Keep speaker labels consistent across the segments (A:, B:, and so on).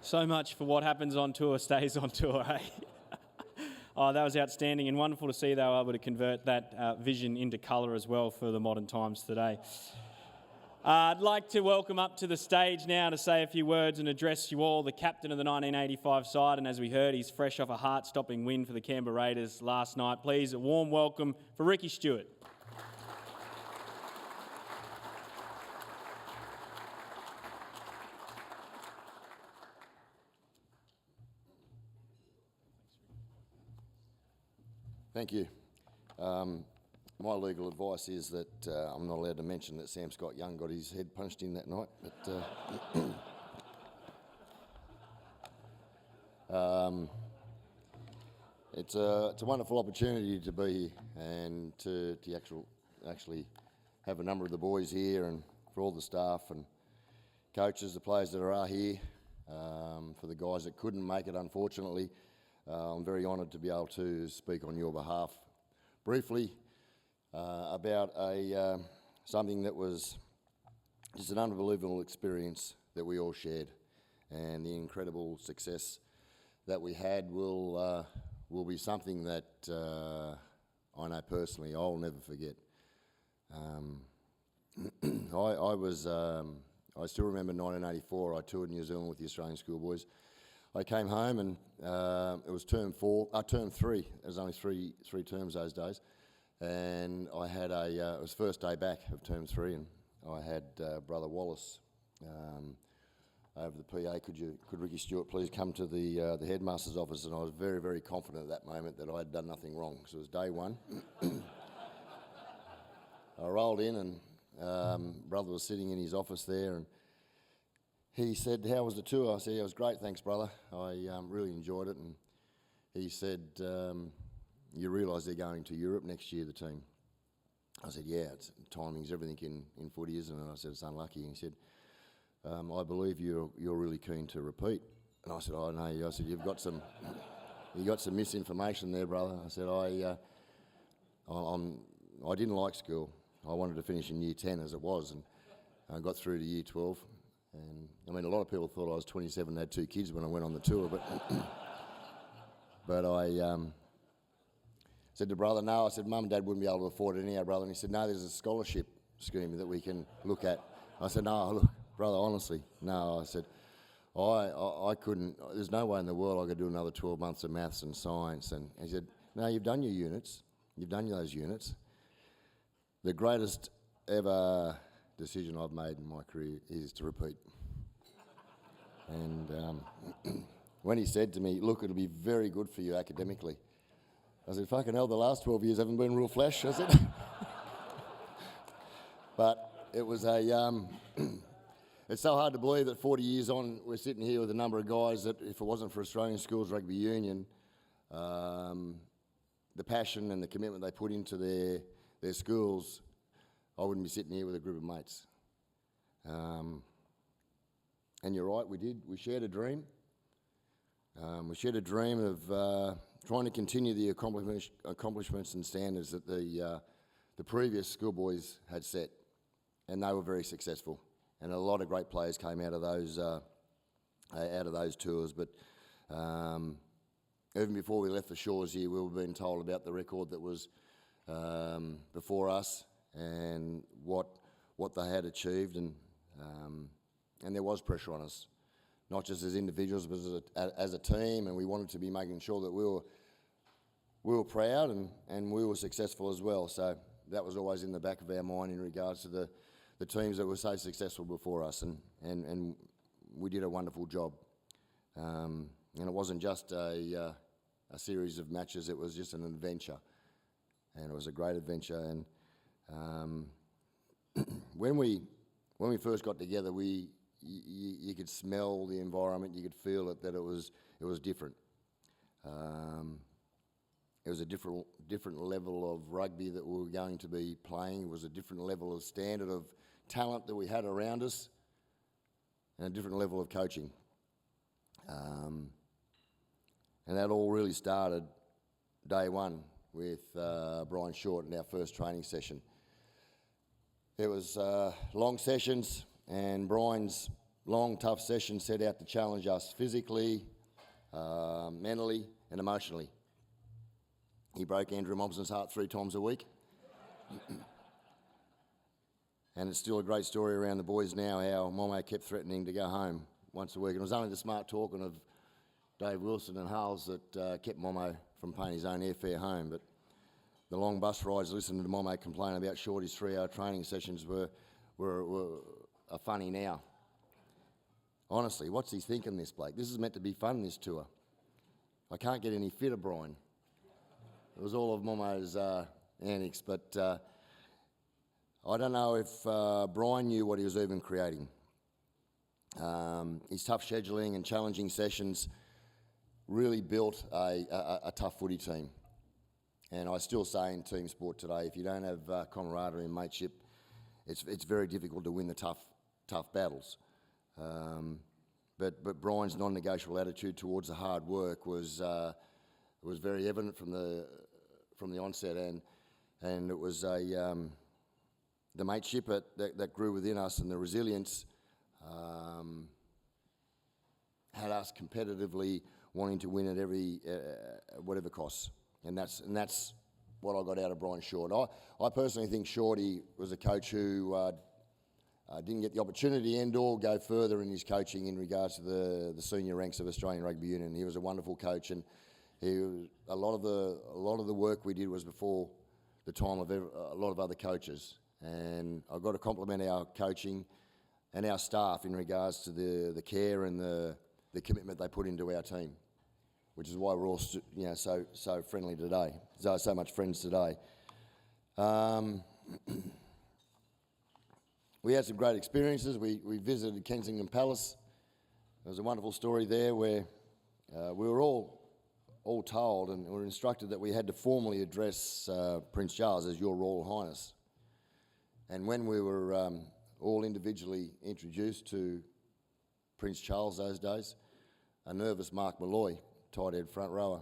A: So much for what happens on tour stays on tour, eh? Oh, that was outstanding and wonderful to see they were able to convert that vision into colour as well for the modern times today. I'd like to welcome up to the stage now to say a few words and address you all, the captain of the 1985 side, and as we heard, he's fresh off a heart-stopping win for the Canberra Raiders last night. Please, a warm welcome for Ricky Stuart.
B: Thank you. My legal advice is that I'm not allowed to mention that Sam Scott Young got his head punched in that night. But it's a wonderful opportunity to be here and to actually have a number of the boys here, and for all the staff and coaches, the players that are here, for the guys that couldn't make it, unfortunately. I'm very honoured to be able to speak on your behalf briefly about something that was just an unbelievable experience that we all shared, and the incredible success that we had will be something that I know personally I'll never forget. I still remember 1984. I toured New Zealand with the Australian Schoolboys. I came home and it was term 3. It was only three terms those days, and I had it was first day back of term 3, and I had Brother Wallace over the PA. Could Ricky Stuart please come to the headmaster's office? And I was very, very confident at that moment that I had done nothing wrong, because it was day 1. I rolled in, and Brother was sitting in his office there, and he said, "How was the tour?" I said, "Yeah, it was great, thanks, brother. I really enjoyed it." And he said, "You realise they're going to Europe next year, the team?" I said, "Yeah, timing's everything in footy, isn't it?" I said, "It's unlucky." And he said, "I believe you're really keen to repeat." And I said, "Oh, no." I said, you got some misinformation there, brother." I said, I didn't like school. I wanted to finish in year 10 as it was, and I got through to year 12. And I mean, a lot of people thought I was 27 and had 2 kids when I went on the tour, but I said to brother, "No," I said, "Mum and Dad wouldn't be able to afford it anyhow, brother." And he said, "No, there's a scholarship scheme that we can look at." I said, "No, look, brother, honestly, no." I said, I couldn't, there's no way in the world I could do another 12 months of maths and science. And he said, "No, you've done your units. You've done those units. The greatest ever decision I've made in my career is to repeat." And when he said to me, "Look, it'll be very good for you academically," I said, "Fucking hell, the last 12 years haven't been real flash," I said. But it was it's so hard to believe that 40 years on, we're sitting here with a number of guys that, if it wasn't for Australian Schools Rugby Union, the passion and the commitment they put into their schools, I wouldn't be sitting here with a group of mates. And you're right, we did. We shared a dream. We shared a dream of trying to continue the accomplishments and standards that the previous schoolboys had set, and they were very successful. And a lot of great players came out of those tours. But even before we left the shores here, we were being told about the record that was before us and what they had achieved, and there was pressure on us, not just as individuals, but as a team, and we wanted to be making sure that we were proud and we were successful as well. So that was always in the back of our mind in regards to the teams that were so successful before us, and we did a wonderful job. And it wasn't just a series of matches; it was just an adventure, and it was a great adventure. And when we first got together, you could smell the environment, you could feel it, that it was different. It was a different level of rugby that we were going to be playing. It was a different level of standard of talent that we had around us, and a different level of coaching. And that all really started day 1 with Brian Short in our first training session. It was long sessions, and Brian's long, tough sessions set out to challenge us physically, mentally and emotionally. He broke Andrew Mobson's heart 3 times a week. And it's still a great story around the boys now, how Momo kept threatening to go home once a week. And it was only the smart talking of Dave Wilson and Hales that kept Momo from paying his own airfare home. But the long bus rides listening to Momo complain about Shorty's 3-hour training sessions were funny now. Honestly, what's he thinking, this bloke? This is meant to be fun, this tour. I can't get any fitter, Brian. It was all of Momo's antics, but I don't know if Brian knew what he was even creating. His tough scheduling and challenging sessions really built a tough footy team. And I still say in team sport today, if you don't have camaraderie and mateship, it's very difficult to win the tough battles. But Brian's non-negotiable attitude towards the hard work was very evident from the onset, and it was the mateship that grew within us, and the resilience had us competitively wanting to win at every whatever costs, and that's what I got out of Brian Short. I personally think Shorty was a coach who didn't get the opportunity and/or go further in his coaching in regards to the senior ranks of Australian Rugby Union. He was a wonderful coach, and a lot of the work we did was before the time of a lot of other coaches. And I've got to compliment our coaching and our staff in regards to the care and the commitment they put into our team, which is why we're all so friendly today, so much friends today. We had some great experiences. We visited Kensington Palace. There was a wonderful story there where we were all told and were instructed that we had to formally address Prince Charles as Your Royal Highness. And when we were all individually introduced to Prince Charles those days, a nervous Mark Malloy, tight head front rower,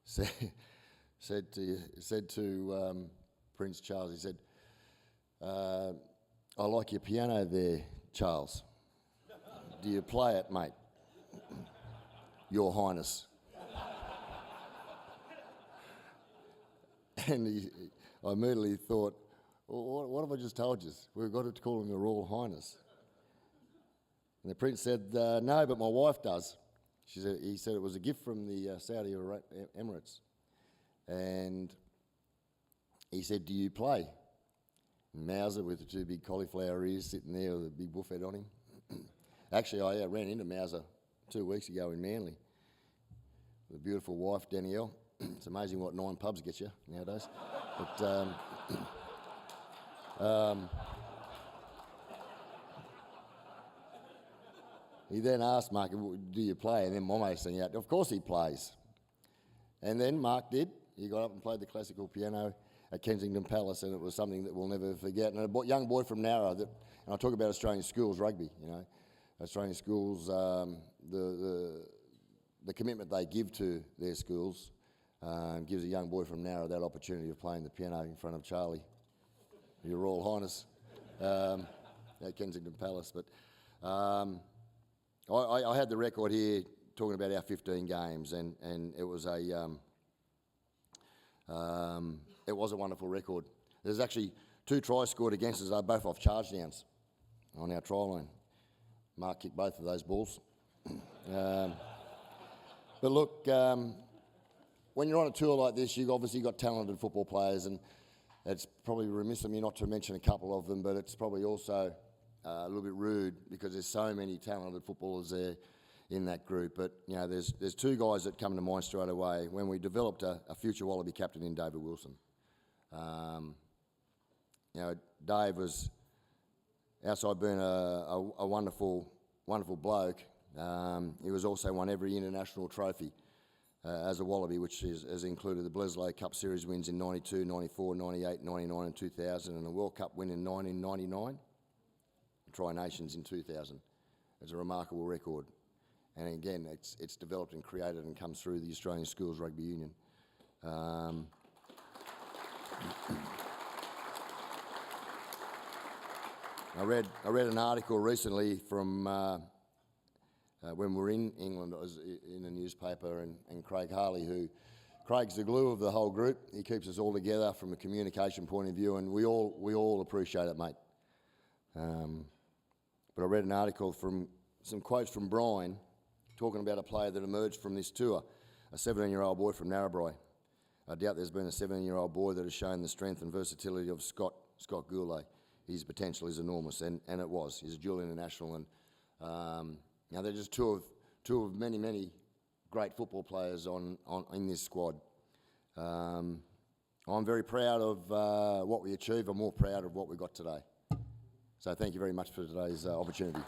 B: said to Prince Charles, he said, "I like your piano there, Charles. Do you play it, mate? Your Highness." And I immediately thought, well, what have I just told you? We've got to call him the Royal Highness. And the Prince said, no, but my wife does. He said it was a gift from the Saudi Emirates. And he said, do you play? And Mauser, with the 2 big cauliflower ears sitting there with a big buffet on him. Actually, I ran into Mauser 2 weeks ago in Manly with a beautiful wife, Danielle. It's amazing what 9 pubs get you nowadays. But he then asked Mark, do you play? And then Momo sang out, of course he plays. And then Mark did. He got up and played the classical piano at Kensington Palace, and it was something that we'll never forget. And a young boy from Narra, and I talk about Australian Schools Rugby, Australian schools, the commitment they give to their schools gives a young boy from Narra that opportunity of playing the piano in front of Charlie, Your Royal Highness, at Kensington Palace. But I had the record here talking about our 15 games, and it was a wonderful record. There's actually 2 tries scored against us, they're both off charge downs on our try line. Mark kicked both of those balls. But look, when you're on a tour like this, you've obviously got talented football players, and it's probably remiss of me not to mention a couple of them, but it's probably also a little bit rude because there's so many talented footballers there in that group. But, there's 2 guys that come to mind straight away when we developed a future Wallaby captain in David Wilson. Dave was, outside being a wonderful bloke, he was also won every international trophy as a Wallaby, which has included the Bledisloe Cup Series wins in 92, 94, 98, 99 and 2000, and a World Cup win in 1999, Tri-Nations in 2000. It's a remarkable record. And again, it's developed and created and comes through the Australian Schools Rugby Union. I read an article recently from when we were in England. It was in a newspaper, and Craig Harley, Craig's the glue of the whole group. He keeps us all together from a communication point of view, and we all appreciate it, mate. But I read an article from some quotes from Brian talking about a player that emerged from this tour, a 17-year-old boy from Narrabri. I doubt there's been a 17-year-old boy that has shown the strength and versatility of Scott Goulet. His potential is enormous, and it was. He's a dual international, and now they're just two of many great football players in this squad. I'm very proud of what we achieved. I'm more proud of what we got today. So thank you very much for today's opportunity.